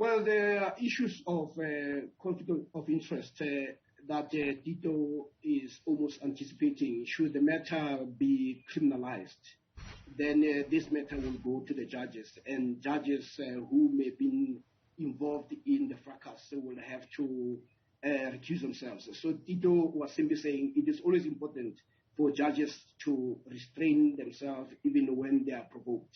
Well, there are issues of conflict of interest that Tito is almost anticipating. Should the matter be criminalized, then this matter will go to the judges, and judges who may have been involved in the fracas will have to recuse themselves. So Tito was simply saying it is always important for judges to restrain themselves even when they are provoked.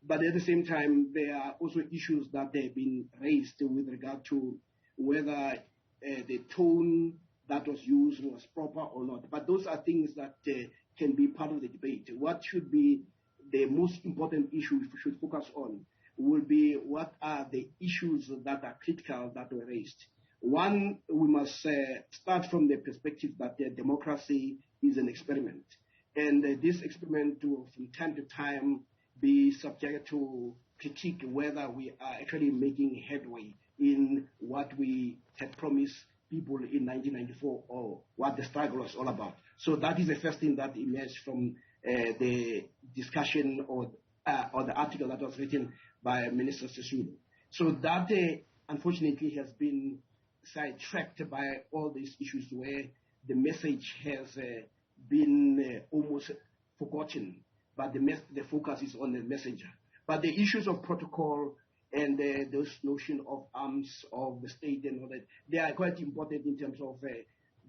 But at the same time, there are also issues that have been raised with regard to whether the tone that was used was proper or not. But those are things that can be part of the debate. What should be the most important issue we should focus on will be what are the issues that are critical that were raised. One, we must start from the perspective that democracy is an experiment. And this experiment will, from time to time, be subject to critique whether we are actually making headway in what we had promised people in 1994 or what the struggle was all about. So that is the first thing that emerged from the discussion or the article that was written by Minister Sisulu. So that unfortunately has been sidetracked by all these issues where the message has been almost forgotten, but the focus is on the messenger. But the issues of protocol and those notion of arms of the state and all that, they are quite important in terms of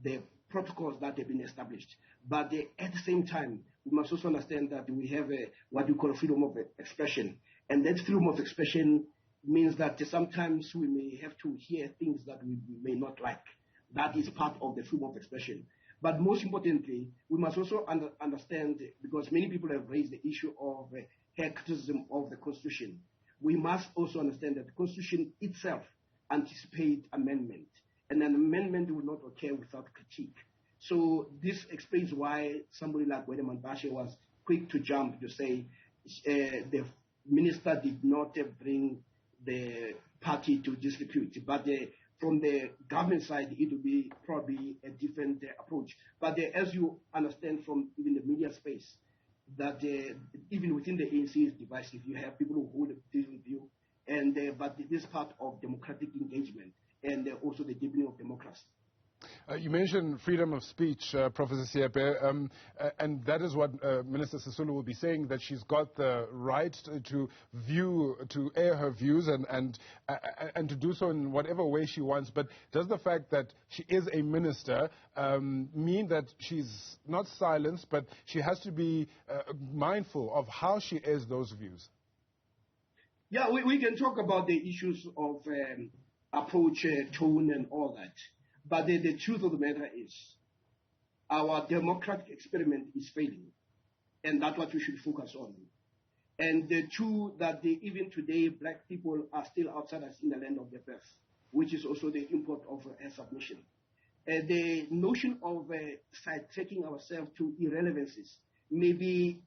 the protocols that have been established. But at the same time, we must also understand that we have what we call freedom of expression. And that freedom of expression means that sometimes we may have to hear things that we may not like. That is part of the freedom of expression. But most importantly, we must also understand, because many people have raised the issue of her criticism of the Constitution, we must also understand that the Constitution itself anticipates amendment, and an amendment will not occur without critique. So this explains why somebody like Gwede Mantashe was quick to jump to say the minister did not bring the party to disrepute, but from the government side, it will be probably a different approach. But as you understand from even the media space, that even within the ANC is divisive. You have people who hold a different view, and but this is part of democratic engagement and also the deepening of democracy. You mentioned freedom of speech, Professor Seepe, and that is what Minister Sisulu will be saying, that she's got the right to air her views and to do so in whatever way she wants. But does the fact that she is a minister mean that she's not silenced, but she has to be mindful of how she airs those views? Yeah, we can talk about the issues of approach, tone, and all that. But the truth of the matter is, our democratic experiment is failing, and that's what we should focus on. And the two, that even today, black people are still outsiders in the land of their birth, which is also the import of a submission. The notion of sidetracking ourselves to irrelevancies may be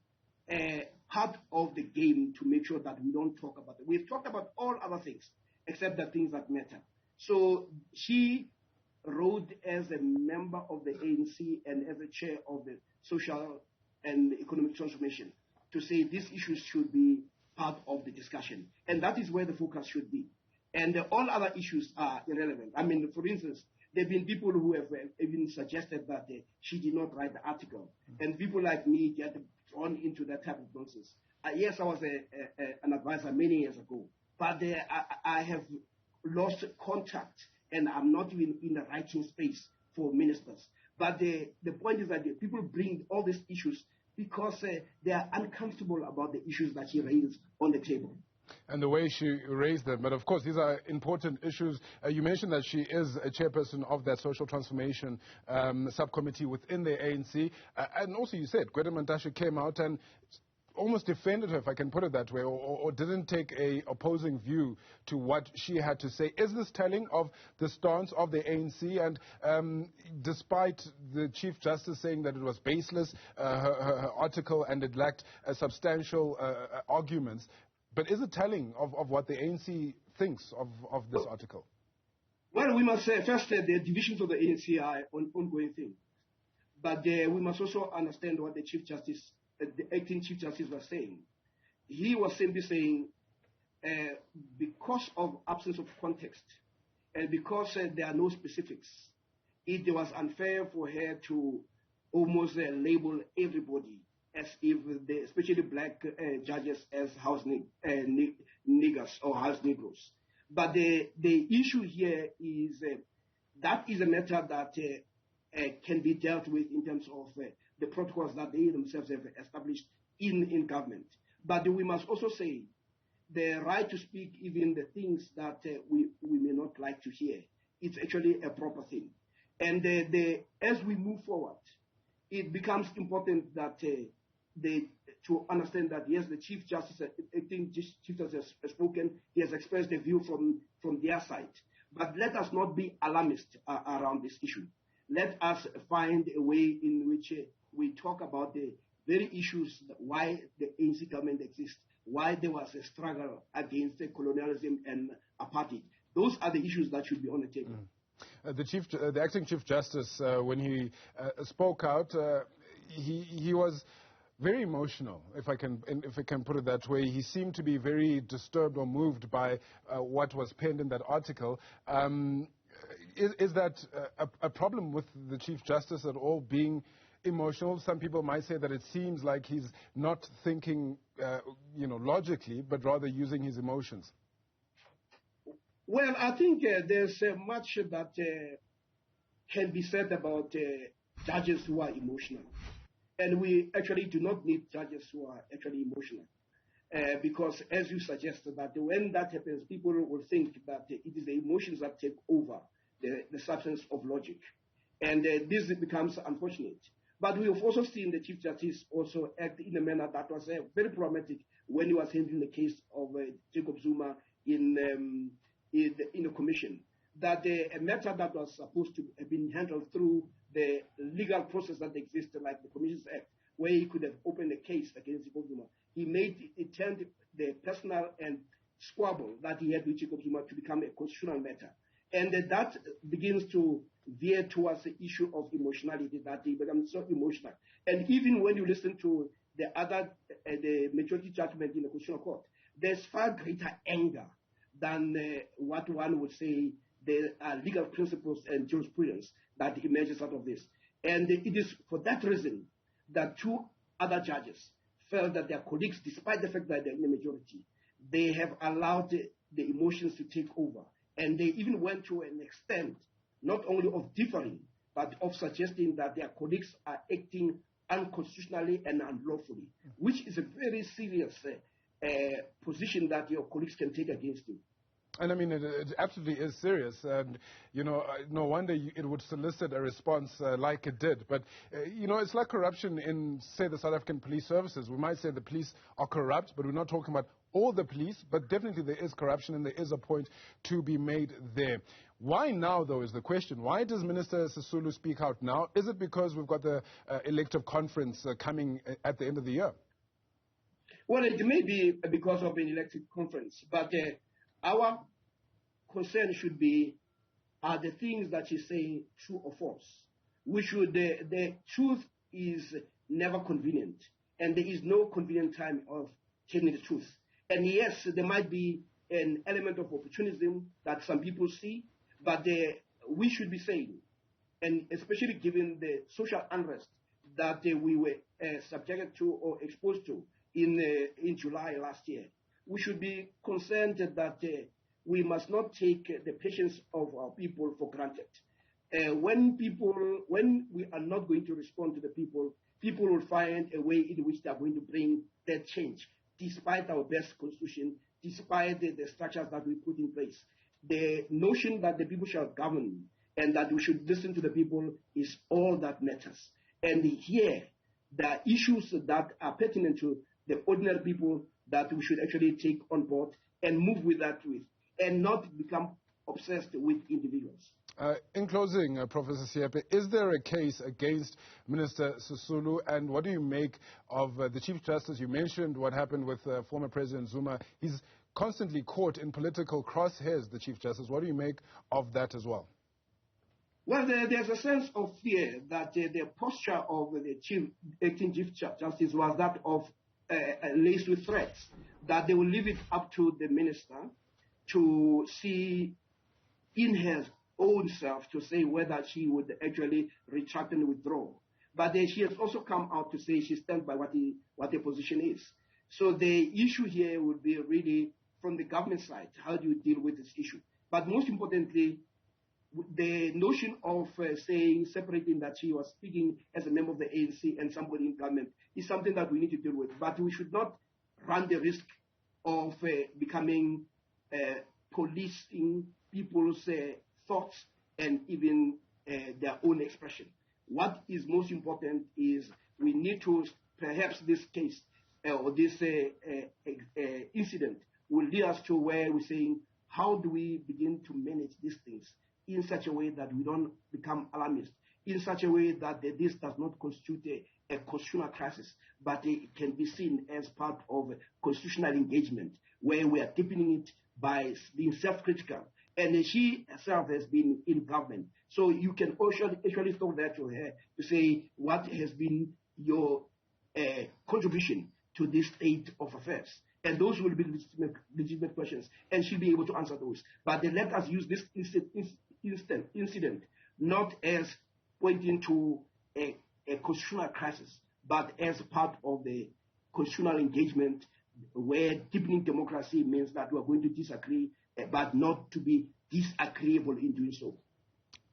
part of the game to make sure that we don't talk about it. We've talked about all other things except the things that matter. So she wrote as a member of the ANC and as a chair of the social and economic transformation to say these issues should be part of the discussion. And that is where the focus should be. And all other issues are irrelevant. I mean, for instance, there have been people who have even suggested that she did not write the article. And people like me get drawn into that type of nonsense. Yes, I was an advisor many years ago, but I have lost contact, and I'm not even in the writing space for ministers. But the point is that people bring all these issues because they are uncomfortable about the issues that she raised on the table. And the way she raised them. But of course, these are important issues. You mentioned that she is a chairperson of that social transformation subcommittee within the ANC. And also you said, Gwede Mantashe came out and almost defended her, if I can put it that way, or didn't take a opposing view to what she had to say. Is this telling of the stance of the ANC? And despite the Chief Justice saying that it was baseless, her article, and it lacked substantial arguments, but is it telling of what the ANC thinks of this article? Well, we must say first the divisions of the ANC are an ongoing thing. But we must also understand what the Chief Justice, the acting Chief Justice was saying. He was simply saying because of absence of context and because there are no specifics, it was unfair for her to almost label everybody as if, especially black judges, as house niggers or house negroes. But the issue here is that is a matter that can be dealt with in terms of the protocols that they themselves have established in government. But we must also say the right to speak even the things that we may not like to hear. It's actually a proper thing. And as we move forward, it becomes important that to understand that, yes, the Chief Justice, I think Chief Justice has spoken, he has expressed a view from their side. But let us not be alarmist around this issue. Let us find a way in which we talk about the very issues, why the ANC government exists, why there was a struggle against colonialism and apartheid. Those are the issues that should be on the table. The acting Chief Justice, when he spoke out, he was very emotional, if I can put it that way. He seemed to be very disturbed or moved by what was penned in that article. Is that a problem with the Chief Justice at all, being emotional? Some people might say that it seems like he's not thinking, logically, but rather using his emotions. Well, I think there's much that can be said about judges who are emotional. And we actually do not need judges who are actually emotional. Because as you suggested, that when that happens, people will think that it is the emotions that take over the substance of logic. And this becomes unfortunate. But we have also seen the Chief Justice also act in a manner that was very problematic when he was handling the case of Jacob Zuma in the commission. That a matter that was supposed to have been handled through the legal process that existed, like the Commissions Act, where he could have opened a case against Jacob Zuma, it turned the personal and squabble that he had with Jacob Zuma to become a constitutional matter. And that begins to veer towards the issue of emotionality, that he becomes so emotional. And even when you listen to the majority judgment in the Constitutional Court, there's far greater anger than what one would say the legal principles and jurisprudence that emerges out of this. And it is for that reason that two other judges felt that their colleagues, despite the fact that they're in the majority, they have allowed the emotions to take over. And they even went to an extent not only of differing, but of suggesting that their colleagues are acting unconstitutionally and unlawfully, which is a very serious position that your colleagues can take against you. And I mean, it absolutely is serious. And, no wonder it would solicit a response like it did. But, it's like corruption in, say, the South African police services. We might say the police are corrupt, but we're not talking about all the police. But definitely there is corruption, and there is a point to be made there. Why now, though, is the question. Why does Minister Sisulu speak out now? Is it because we've got the elective conference coming at the end of the year? Well, it may be because of an elective conference. But our concern should be, are the things that she's saying true or false? The truth is never convenient, and there is no convenient time of telling the truth. And yes, there might be an element of opportunism that some people see, but we should be saying, and especially given the social unrest that we were subjected to or exposed to in July last year, we should be concerned that we must not take the patience of our people for granted. When we are not going to respond to the people, people will find a way in which they are going to bring that change, despite our best constitution, despite the structures that we put in place. The notion that the people shall govern and that we should listen to the people is all that matters. And here, there are issues that are pertinent to the ordinary people that we should actually take on board and move with that with, and not become obsessed with individuals. In closing, Professor Seepe, is there a case against Minister Sisulu, and what do you make of the Chief Justice? You mentioned what happened with former President Zuma. He's constantly caught in political crosshairs, the Chief Justice. What do you make of that as well? Well, there's a sense of fear that the posture of the acting Chief Justice was that of laced with threats. that they will leave it up to the minister to see in her own self to say whether she would actually retract and withdraw. But she has also come out to say she stands by what the position is. So the issue here would be really from the government side, how do you deal with this issue? But most importantly, the notion of separating that she was speaking as a member of the ANC and somebody in government is something that we need to deal with. But we should not run the risk of becoming policing people's thoughts and even their own expression. What is most important is we need to, perhaps this case or this incident will lead us to where we're saying, how do we begin to manage these things in such a way that we don't become alarmist, in such a way that this does not constitute a constitutional crisis, but it can be seen as part of a constitutional engagement where we are deepening it by being self-critical. And she herself has been in government. So you can actually throw that to her to say, what has been your contribution to this state of affairs? And those will be legitimate questions, and she'll be able to answer those. But then let us use this incident not as pointing to a constitutional crisis, but as part of the constitutional engagement where deepening democracy means that we are going to disagree, but not to be disagreeable in doing so.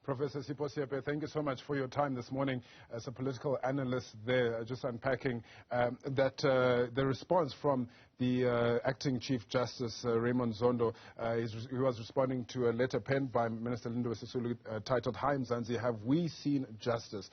Professor Sipho Seepe, thank you so much for your time this morning as a political analyst there, just unpacking the response from the acting Chief Justice Raymond Zondo. He was responding to a letter penned by Minister Lindiwe Sisulu titled, "Hi Mzansi, have we seen justice?"